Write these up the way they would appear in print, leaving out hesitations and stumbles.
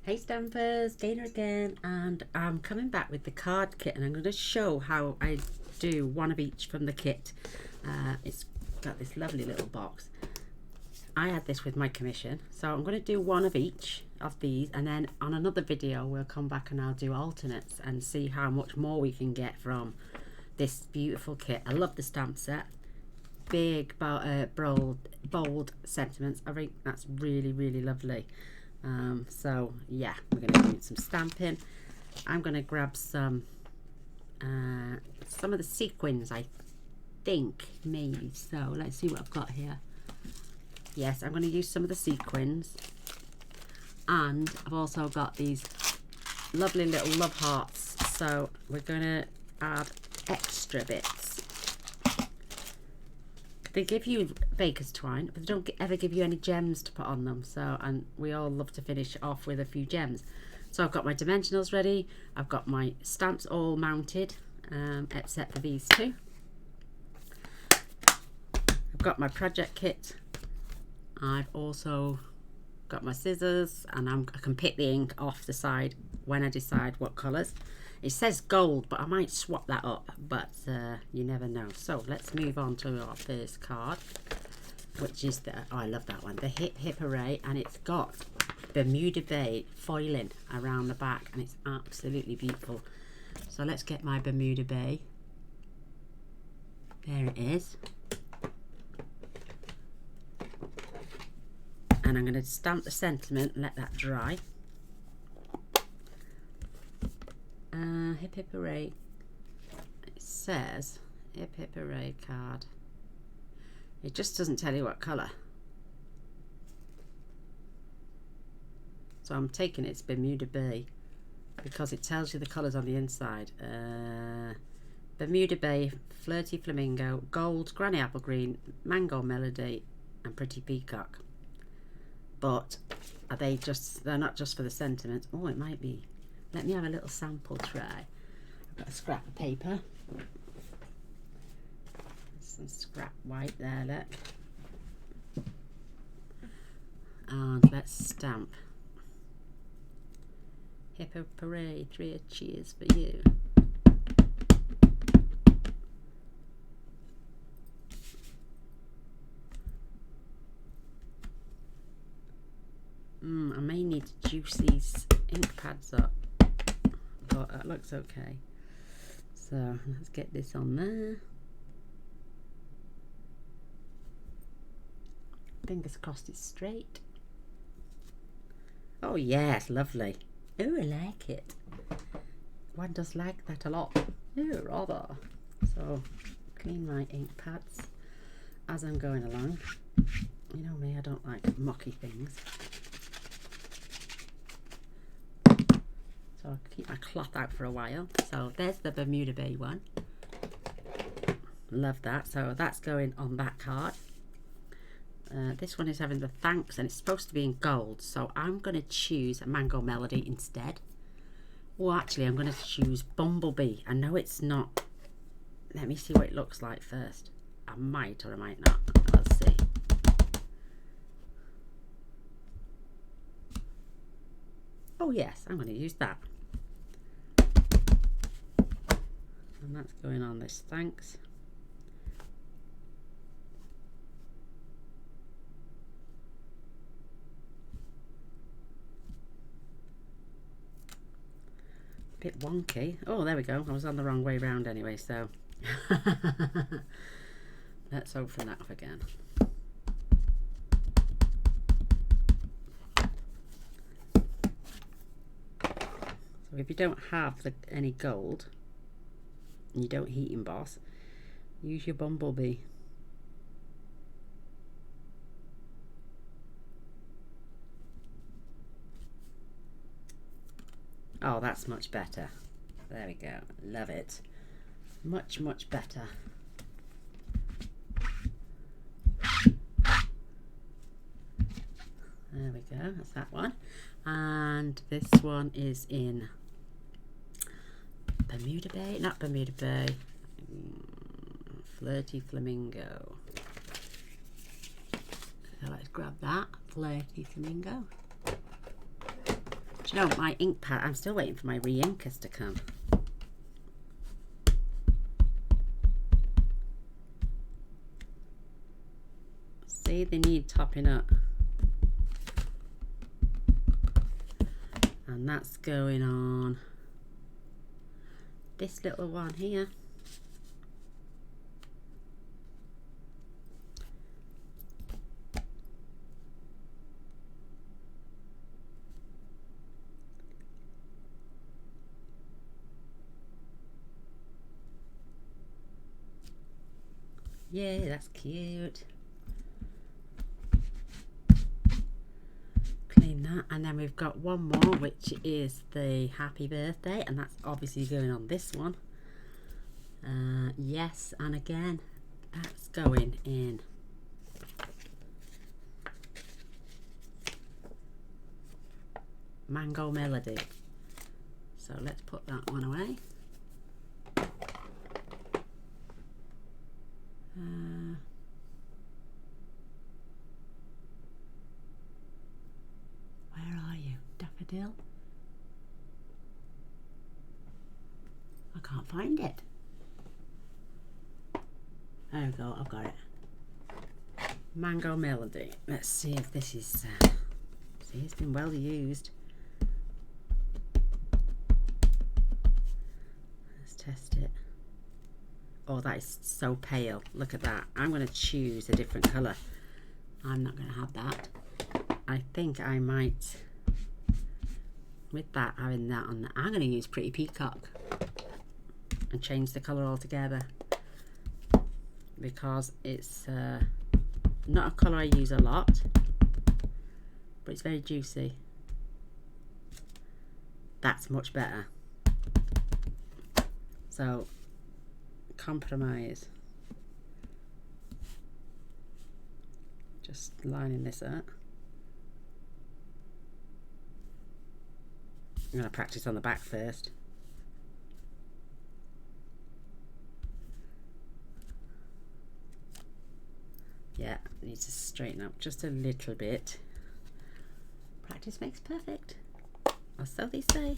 Hey Stampers, Gaynor again, and I'm coming back with the card kit, and I'm going to show how I do one of each from the kit. It's got this lovely little box. I had this with my commission, so I'm going to do one of each of these, and then on another video we'll come back and I'll do alternates and see how much more we can get from this beautiful kit. I love the stamp set. Big, bold sentiments. I think that's really lovely. So yeah, we're going to do some stamping. I'm going to grab some of the sequins, I think, maybe. So let's see what I've got here. Yes, I'm going to use some of the sequins, and I've also got these lovely little love hearts, so we're going to add extra bits. They give you baker's twine, but they don't ever give you any gems to put on them. So, and we all love to finish off with a few gems. So I've got my dimensionals ready. I've got my stamps all mounted, except for these two. I've got my project kit. I've also got my scissors, and I can pick the ink off the side when I decide what colours. It says gold, but I might swap that up, but you never know. So let's move on to our first card, which is the, oh, I love that one, the Hip Hip Hooray, and it's got Bermuda Bay foiling around the back, and it's absolutely beautiful. So let's get my Bermuda Bay. There it is. And I'm going to stamp the sentiment, let that dry. Hip Hip Hooray. It says Hip Hip Hooray card. It just doesn't tell you what colour. So I'm taking it's Bermuda Bay because it tells you the colours on the inside. Bermuda Bay, Flirty Flamingo, Gold, Granny Apple Green, Mango Melody, and Pretty Peacock. But are they just, they're not just for the sentiment. Oh, it might be. Let me have a little sample try. I've got a scrap of paper. Some scrap white there, look. And let's stamp. Hip Hip Hooray, 3 cheers for you. I may need to juice these ink pads up, but that looks okay. So let's get this on there. Fingers crossed it's straight. Oh yes, lovely. Oh, I like it. One does like that a lot. Oh, rather. So clean my ink pads as I'm going along. You know me, I don't like mucky things. So I'll keep my cloth out for a while. So there's the Bermuda Bay one. Love that. So that's going on that card. This one is having the thanks, and it's supposed to be in gold. So I'm going to choose a Mango Melody instead. Well, actually, I'm going to choose Bumblebee. I know it's not. Let me see what it looks like first. I might or I might not. Let's see. Oh yes, I'm going to use that. And that's going on this thanks. Bit wonky. Oh, there we go. I was on the wrong way round anyway, so let's open that up again. So if you don't have any gold, and you don't heat emboss, use your Bumblebee. Oh, that's much better. There we go. Love it. Much better. There we go. That's that one. And this one is in Bermuda Bay. Not Bermuda Bay. Flirty Flamingo. So let's grab that. Flirty Flamingo. Do you know, my ink pad, I'm still waiting for my re-inkers to come. See, they need topping up. And that's going on this little one here. Yay, that's cute. Clean that, and then we've got one more, which is the happy birthday, and that's obviously going on this one. Yes, and again, that's going in. Mango Melody. So let's put that one away. Where are you, Daffodil? I can't find it. There we go, I've got it. Mango Melody. Let's see if this is... see, it's been well used. Let's test it. Oh, that is so pale. Look at that. I'm going to choose a different colour. I'm not going to have that. I think I might, with that, having that on, I'm going to use Pretty Peacock and change the colour altogether, because it's not a colour I use a lot, but it's very juicy. That's much better. So, compromise. Just lining this up. I'm going to practice on the back first. Yeah, I need to straighten up just a little bit. Practice makes perfect, or so they say.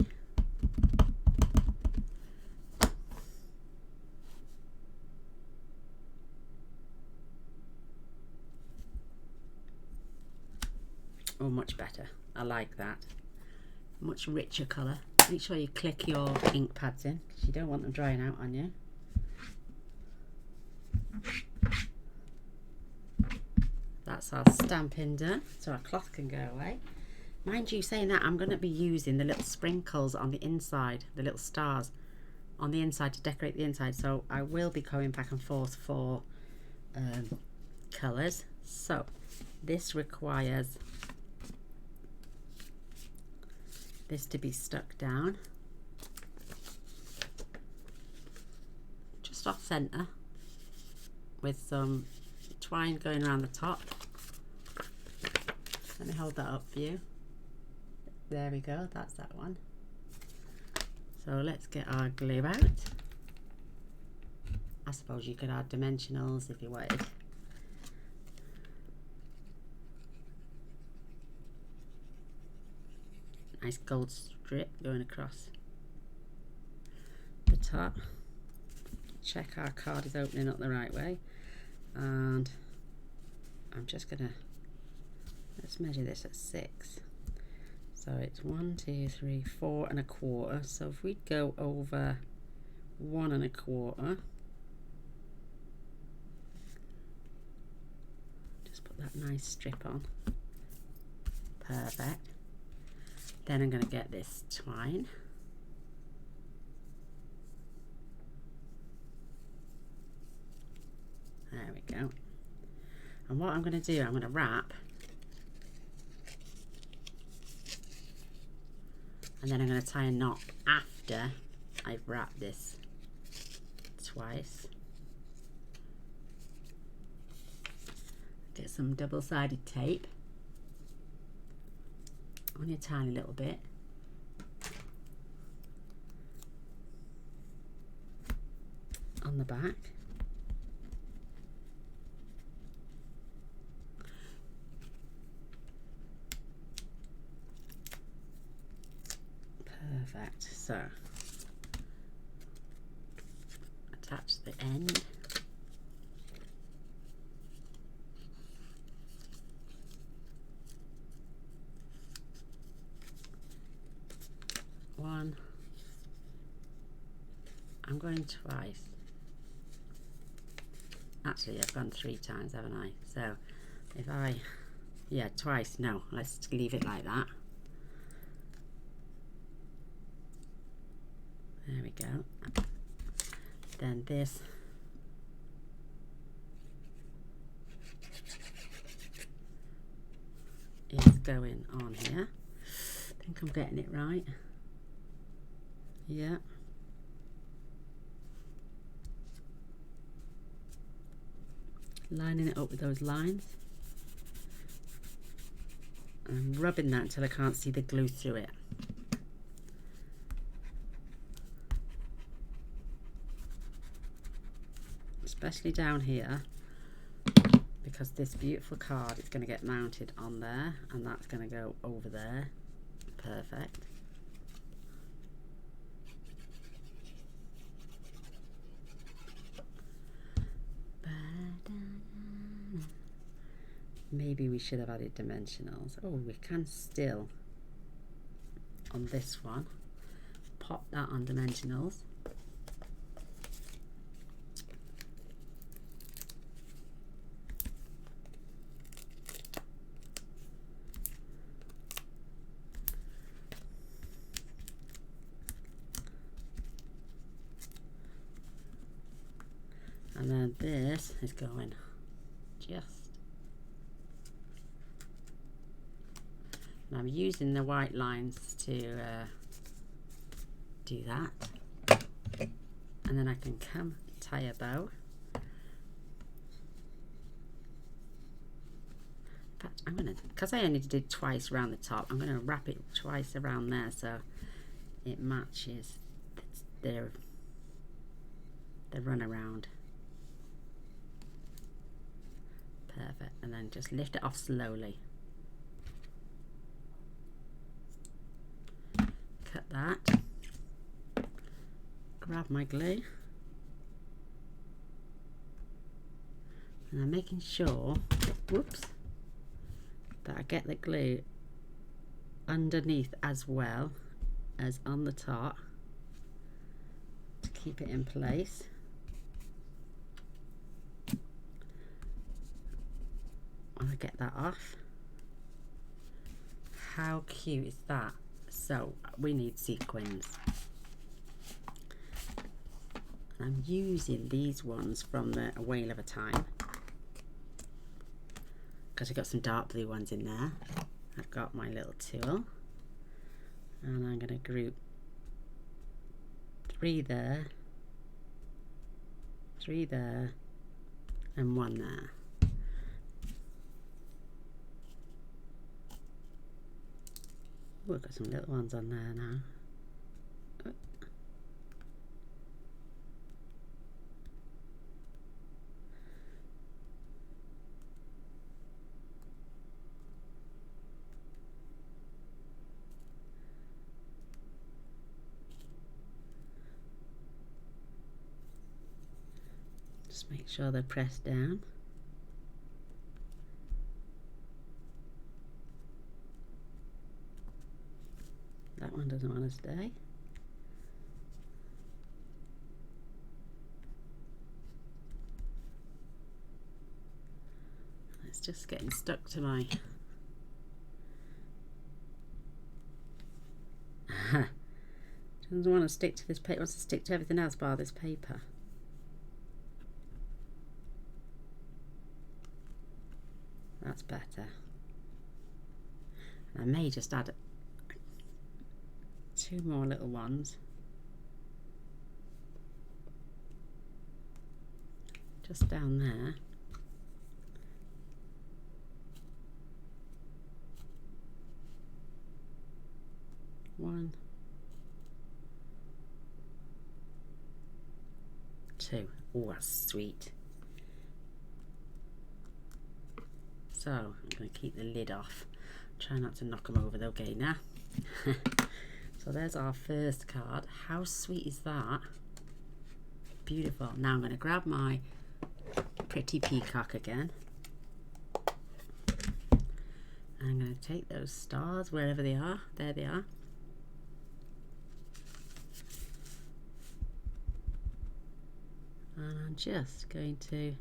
Oh, much better. I like that. Much richer colour. Make sure you click your ink pads in, because you don't want them drying out on you. That's our stamping done, so our cloth can go away. Mind you, saying that, I'm going to be using the little sprinkles on the inside, the little stars on the inside to decorate the inside, so I will be going back and forth for colours. So this requires this to be stuck down just off centre with some twine going around the top. Let me hold that up for you. There we go, that's that one. So let's get our glue out. I suppose you could add dimensionals if you wanted. Nice gold strip going across the top. Check our card is opening up the right way, and I'm just gonna, let's measure this at 6. So it's 1, 2, 3, 4 1/4. So if we go over 1 1/4, just put that nice strip on. Perfect. Then I'm going to get this twine. There we go. And what I'm going to do, I'm going to wrap, and then I'm going to tie a knot after I've wrapped this twice. Get some double-sided tape. Only a tiny little bit. On the back. Perfect. So attach the end. One. I'm going twice. Actually, I've gone 3 times, haven't I? So if I, yeah, twice. No, let's leave it like that. There we go. Then this is going on here. I think I'm getting it right. Yeah. Lining it up with those lines. And rubbing that until I can't see the glue through it. Especially down here, because this beautiful card is going to get mounted on there, and that's going to go over there. Perfect. Maybe we should have added dimensionals. Oh, we can still, on this one, pop that on dimensionals. And then this is going just, and I'm using the white lines to do that. And then I can come tie a bow. In fact, I'm gonna, because I only did twice around the top, I'm gonna wrap it twice around there so it matches the run around. Perfect. And then just lift it off slowly. Cut that. Grab my glue. And I'm making sure, whoops, that I get the glue underneath as well as on the top to keep it in place. When I get that off, how cute is that? So we need sequins. I'm using these ones from the A Whale of a Time because I've got some dark blue ones in there. I've got my little tool and I'm going to group 3 there, 3 there and 1 there. Oh, I've got some little ones on there now. Just make sure they're pressed down. That one doesn't want to stay. It's just getting stuck to my... Doesn't want to stick to this paper, wants to stick to everything else bar this paper. That's better. I may just add 2 more little ones. Just down there. One, 2. Oh, that's sweet. So I'm going to keep the lid off. Try not to knock them over though, Gaynor. So So there's our first card. How sweet is that? Beautiful. Now I'm going to grab my pretty peacock again. I'm going to take those stars wherever they are. There they are. And I'm just going to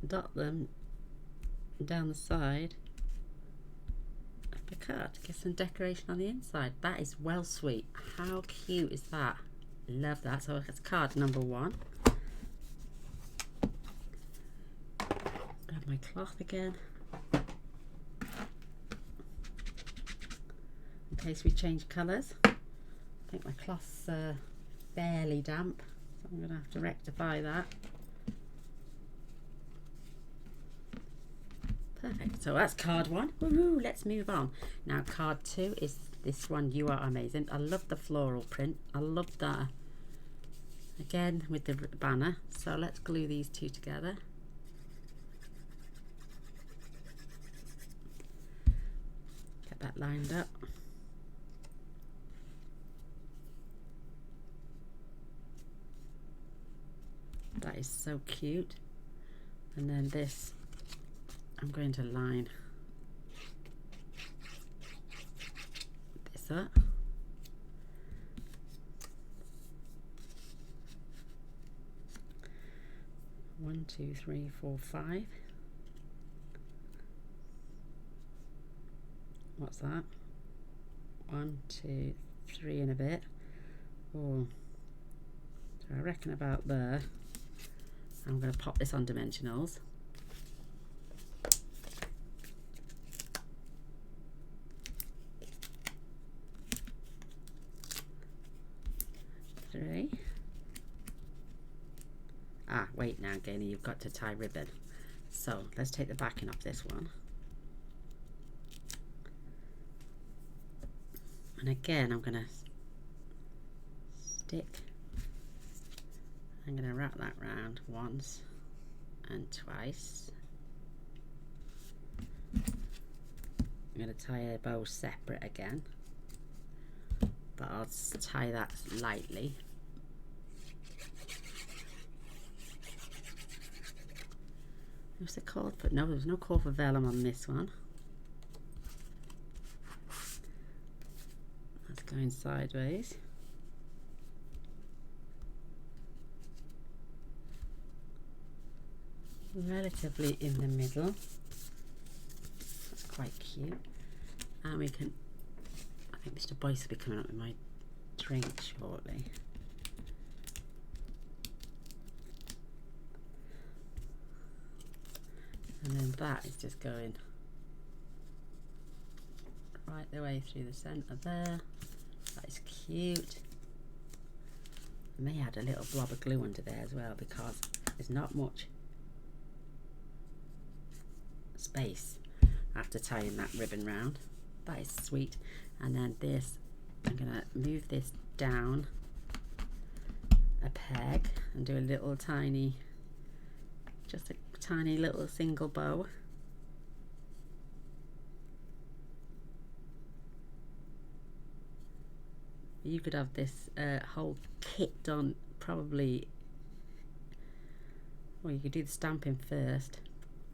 dot them down the side of the card to get some decoration on the inside. That is well sweet. How cute is that? Love that. So it's card number 1. Grab my cloth again in case we change colours. I think my cloth's fairly damp, so I'm going to have to rectify that. Perfect. So that's card 1. Woohoo! Let's move on. Now card 2 is this one. You are amazing. I love the floral print. I love that. Again with the banner. So let's glue these two together. Get that lined up. That is so cute. And then this, I'm going to line this up. One, two, three, four, 5. What's that? 1, 2, 3 and a bit. Oh, so I reckon about there. I'm going to pop this on dimensionals. Three. Ah, wait now, Gaynor, you've got to tie ribbon. So let's take the backing off this one. And again, I'm going to stick. I'm going to wrap that round once and twice. I'm going to tie a bow separate again, but I'll tie that lightly. Was it called for? No, there's no call for vellum on this one. That's going sideways. Relatively in the middle. That's quite cute. And we can, I think Mr. Boyce will be coming up with my drink shortly. And then that is just going right the way through the centre there. That is cute. I may add a little blob of glue under there as well because there's not much space after tying that ribbon round. That is sweet. And then this, I'm going to move this down a peg and do a little tiny, just a tiny little single bow. You could have this whole kit done probably, well, you could do the stamping first,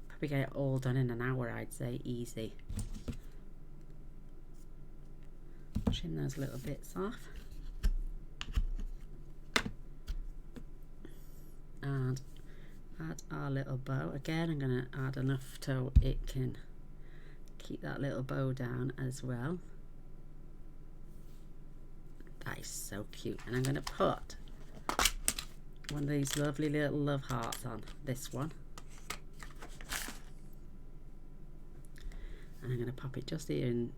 probably get it all done in an hour, I'd say, easy. Trim those little bits off. And add our little bow. Again, I'm going to add enough so it can keep that little bow down as well. That is so cute. And I'm going to put one of these lovely little love hearts on this one. And I'm going to pop it just here in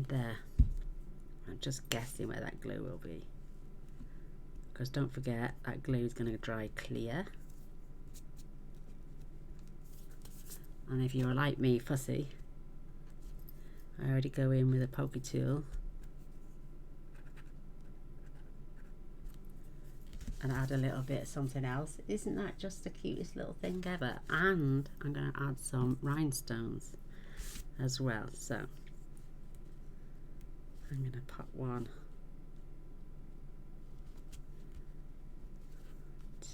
there. I'm just guessing where that glue will be, because don't forget that glue is going to dry clear. And if you're like me, fussy, I already go in with a pokey tool and add a little bit of something else. Isn't that just the cutest little thing ever? And I'm going to add some rhinestones. as well. So I'm going to put 1,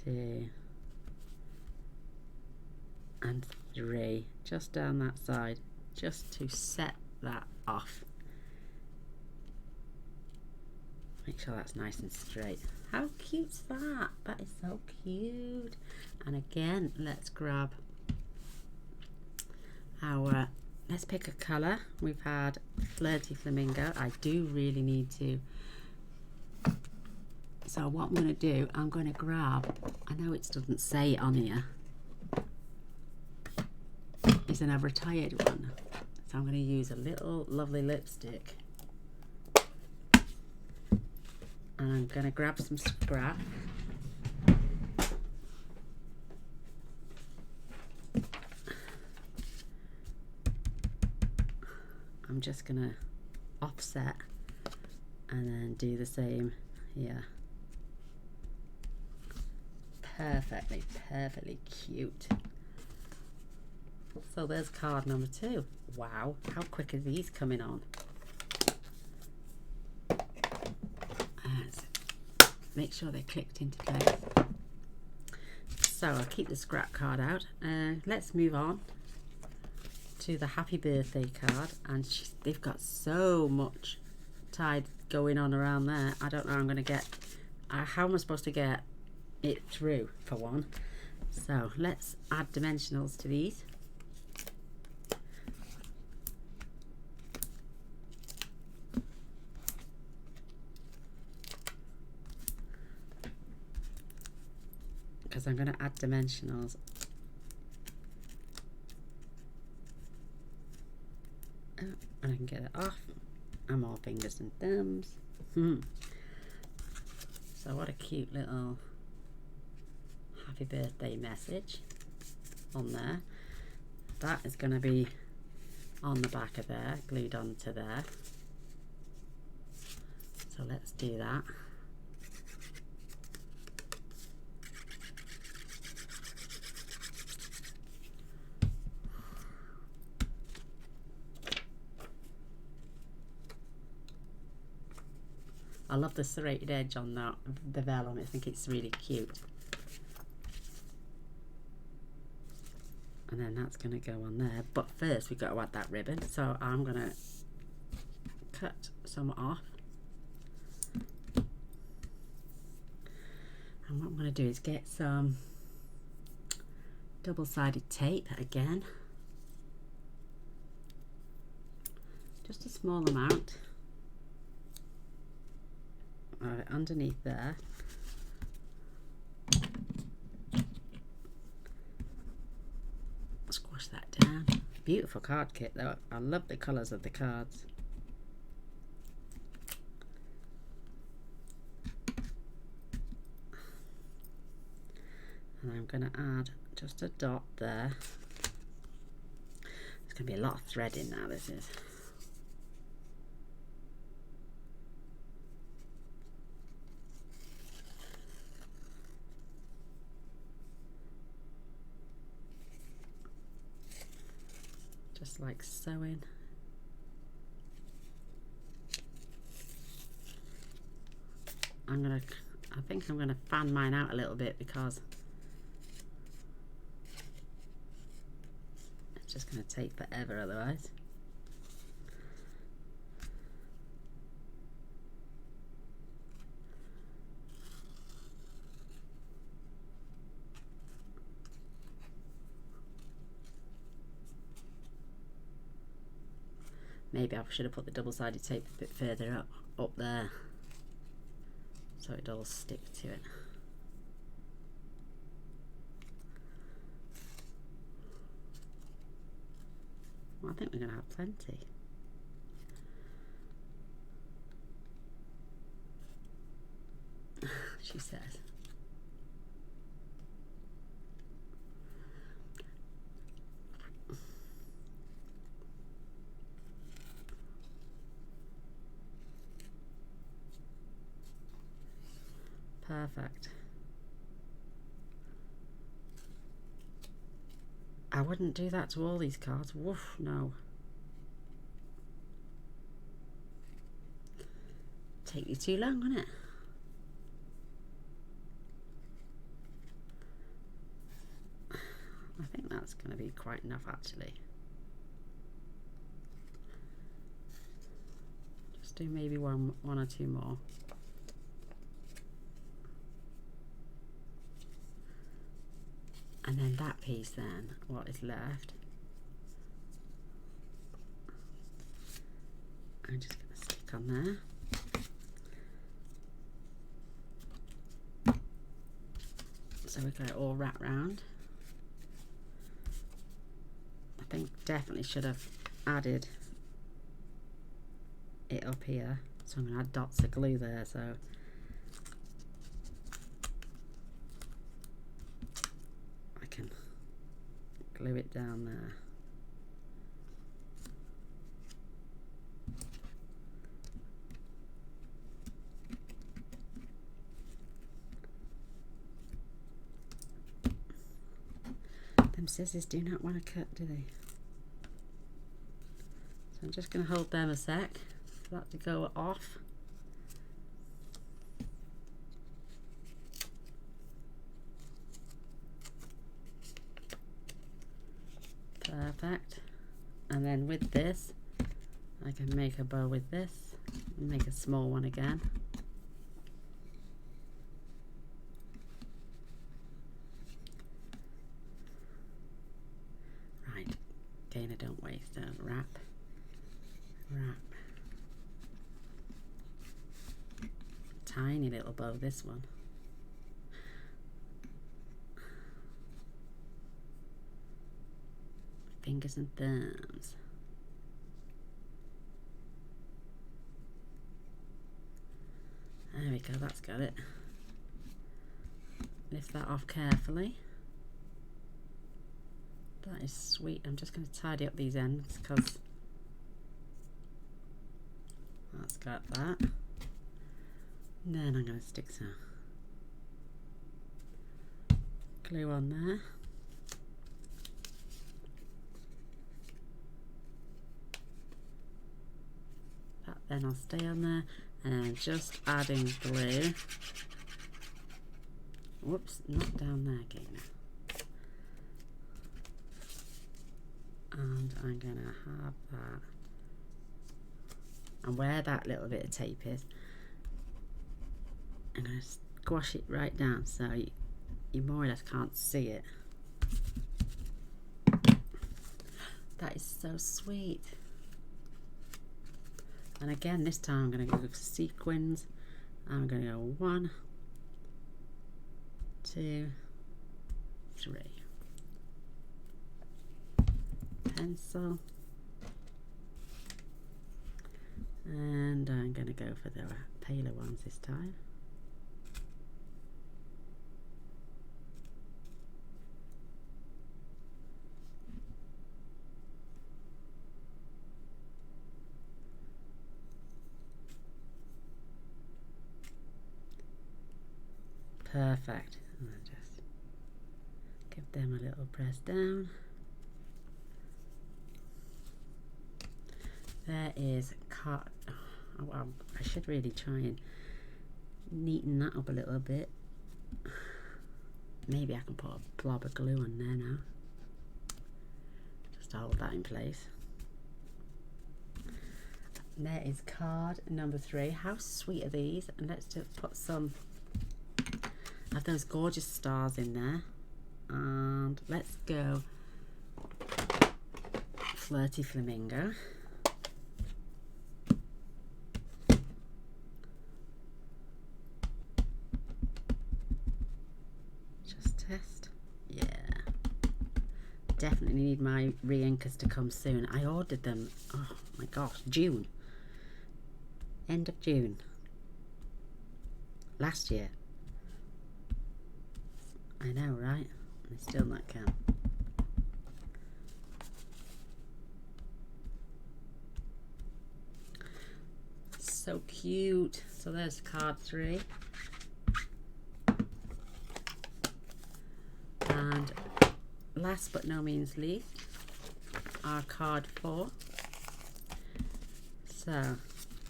2 and 3 just down that side, just to set that off. Make sure that's nice and straight. How cute's that? That is so cute. And again, let's grab our, let's pick a colour. We've had Flirty Flamingo. I do really need to. So what I'm going to do, I'm going to grab, I know it doesn't say it on here, it's an retired one. So I'm going to use a little lovely lipstick. And I'm going to grab some scrap. I'm just going to offset and then do the same here. Perfectly cute. So there's card number 2. Wow, how quick are these coming on? Make sure they're clicked into place. So I'll keep the scrap card out. Let's move on to the happy birthday card. And they've got so much tide going on around there. I don't know how I'm going to get, how am I supposed to get it through for one? So let's add dimensionals to these. Because I'm going to add dimensionals. Oh, and I can get it off. And more fingers and thumbs. So what a cute little happy birthday message on there. That is going to be on the back of there, glued onto there. So let's do that. I love the serrated edge on that, the vellum. I think it's really cute. And then that's going to go on there. But first we've got to add that ribbon. So I'm going to cut some off. And what I'm going to do is get some double-sided tape again. Just a small amount. Underneath there. Squash that down. Beautiful card kit though. I love the colours of the cards. And I'm going to add just a dot there. There's going to be a lot of thread in now, this is. Just like sewing. I think I'm gonna fan mine out a little bit because it's just gonna take forever otherwise. Maybe I should have put the double-sided tape a bit further up there so it all stick to it. Well, I think we're going to have plenty. She says. Perfect. I wouldn't do that to all these cards. Woof, no. take you too long, wouldn't it? I think that's going to be quite enough actually. Just do maybe one or two more. And then that piece then, what is left, I'm just going to stick on there. So we've got it all wrapped round. I think definitely should have added it up here. So I'm going to add dots of glue there. So I can glue it down there. Them scissors do not want to cut, do they? So I'm just going to hold them a sec for that to go off. Perfect. And then with this, I can make a bow with this and make a small one again. Right, Gaynor, don't waste, don't wrap. Wrap. Tiny little bow, this one. Fingers and thumbs. There we go, that's got it. Lift that off carefully. That is sweet. I'm just going to tidy up these ends because that's got that. And then I'm going to stick some glue on there. That then I'll stay on there, and then just adding glue. Whoops, not down there, Gaynor. And I'm going to have that. And where that little bit of tape is, I'm going to squash it right down so you more or less can't see it. That is so sweet. And again, this time I'm going to go sequins. I'm going to go 1, 2, 3. Pencil, and I'm going to go for the paler ones this time. Perfect. And then just give them a little press down. There is cut. Oh, well, I should really try and neaten that up a little bit. Maybe I can put a blob of glue on there now. Just to hold that in place. There is card number 3. How sweet are these? And let's just put some of those gorgeous stars in there. And let's go Flirty Flamingo. Test. Yeah, definitely need my re-inkers to come soon. I ordered them, oh my gosh, June, end of June last year. I know, right? They still not come. So cute. So there's card 3. And last but no means least, our card 4. So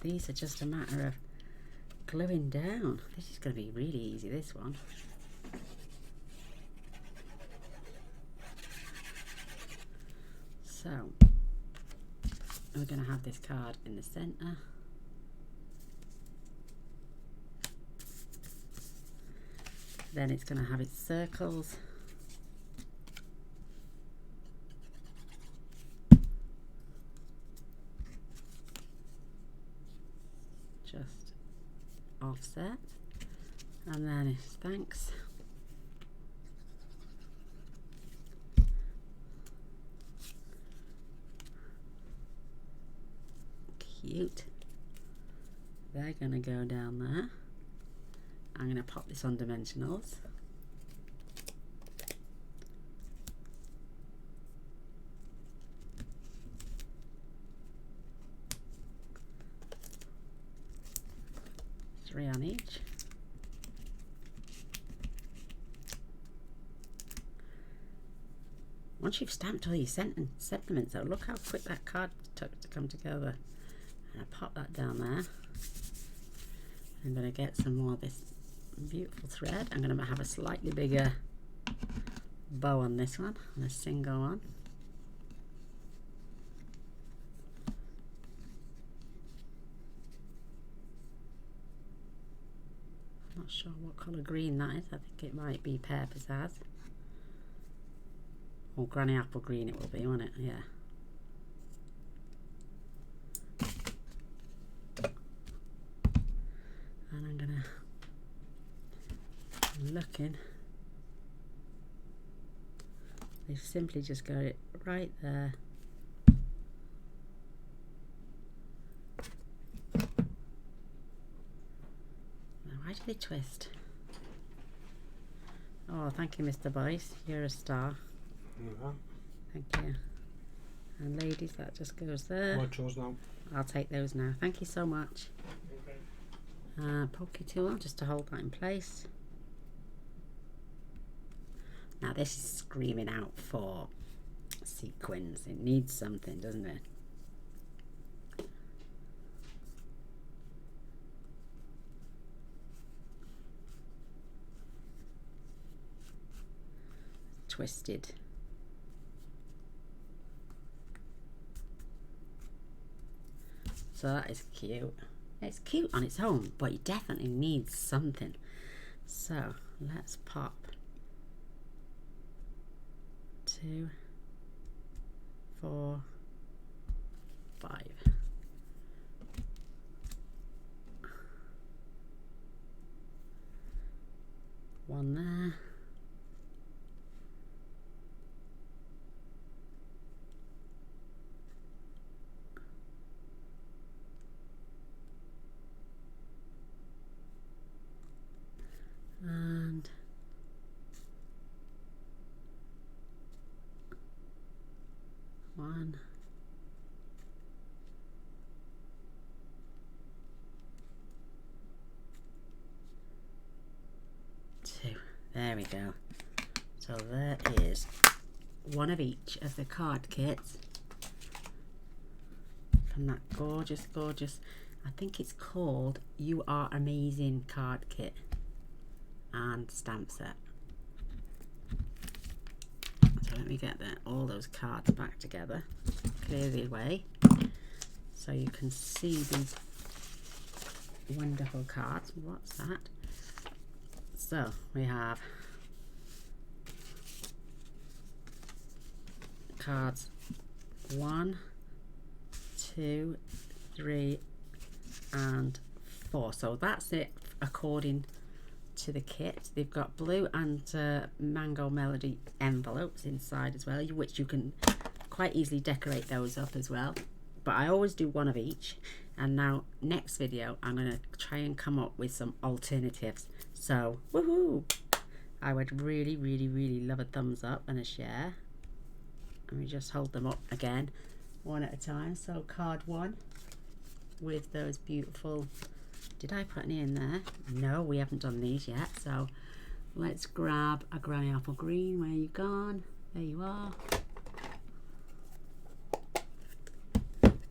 these are just a matter of gluing down. This is going to be really easy, this one. So we're going to have this card in the center. Then it's going to have its circles. Just offset. And then it's thanks. Cute. They're going to go down there. I'm going to pop this on dimensionals. Three on each. Once you've stamped all your sentiments, though, look how quick that card took to come together. And I pop that down there. I'm going to get some more of this beautiful thread. I'm going to have a slightly bigger bow on this one, on a single one. I'm not sure what colour green that is. I think it might be Pear Pizzazz. Or Granny Apple Green it will be, won't it? Yeah. And I'm gonna look in. They've simply just got it right there. Now, why do they twist? Oh, thank you, Mr. Boyce. You're a star. Thank you. And ladies, that just goes there. What's yours now? I'll take those now. Thank you so much. Pokey tool just to hold that in place. Now this is screaming out for sequins. It needs something, doesn't it? Twisted. So that is cute. It's cute on its own, but it definitely needs something. So let's pop 2, 4, 5. One there. And one, two. There we go. So there is one of each of the card kits from that gorgeous, gorgeous, I think it's called You Are Amazing card kit and stamp set. So let me get all those cards back together, clear the way, so you can see these wonderful cards. What's that? So we have cards 1, 2, 3 and 4. So that's it according to the kit. They've got blue and mango melody envelopes inside as well, which you can quite easily decorate those up as well. But I always do one of each. And now next video I'm going to try and come up with some alternatives. So woohoo! I would really, really, really love a thumbs up and a share. Let me just hold them up again one at a time. So card 1 with those beautiful, did I put any in there? No, we haven't done these yet. So let's grab a Granny Apple Green. Where you gone? There you are.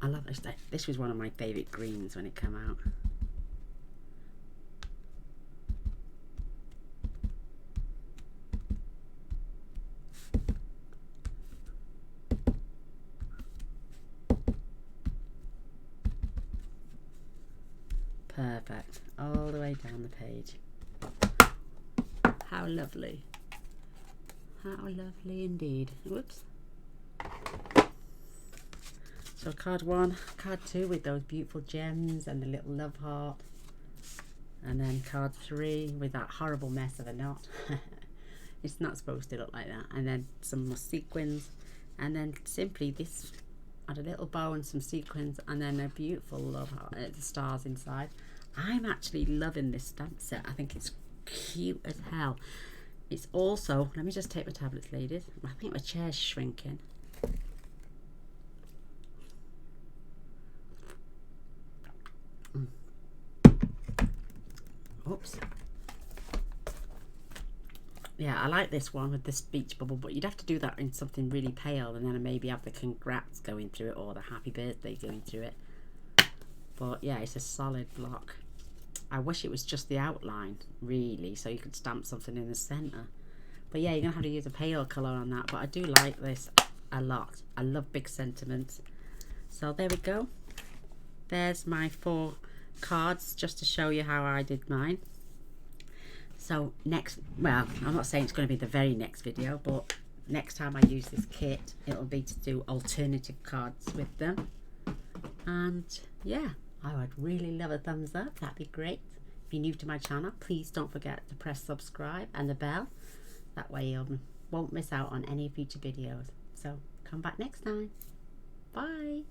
I love this. This was one of my favourite greens when it came out. Perfect. All the way down the page. How lovely. How lovely indeed. Whoops. So card 1, card 2 with those beautiful gems and the little love heart. And then card 3 with that horrible mess of a knot. It's not supposed to look like that. And then some more sequins. And then simply this, add a little bow and some sequins. And then a beautiful love heart, the stars inside. I'm actually loving this stamp set. I think it's cute as hell. It's also, let me just take my tablets, ladies. I think my chair's shrinking. Oops. Yeah, I like this one with this beach bubble, but you'd have to do that in something really pale, and then maybe have the congrats going through it or the happy birthday going through it. But yeah, it's a solid block. I wish it was just the outline, really, so you could stamp something in the centre. But yeah, you're going to have to use a pale colour on that, but I do like this a lot. I love big sentiments. So there we go. There's my 4 cards, just to show you how I did mine. So next, well, I'm not saying it's going to be the very next video, but next time I use this kit, it'll be to do alternative cards with them. And yeah, I would really love a thumbs up. That'd be great. If you're new to my channel, please don't forget to press subscribe and the bell. That way you won't miss out on any future videos. So come back next time. Bye.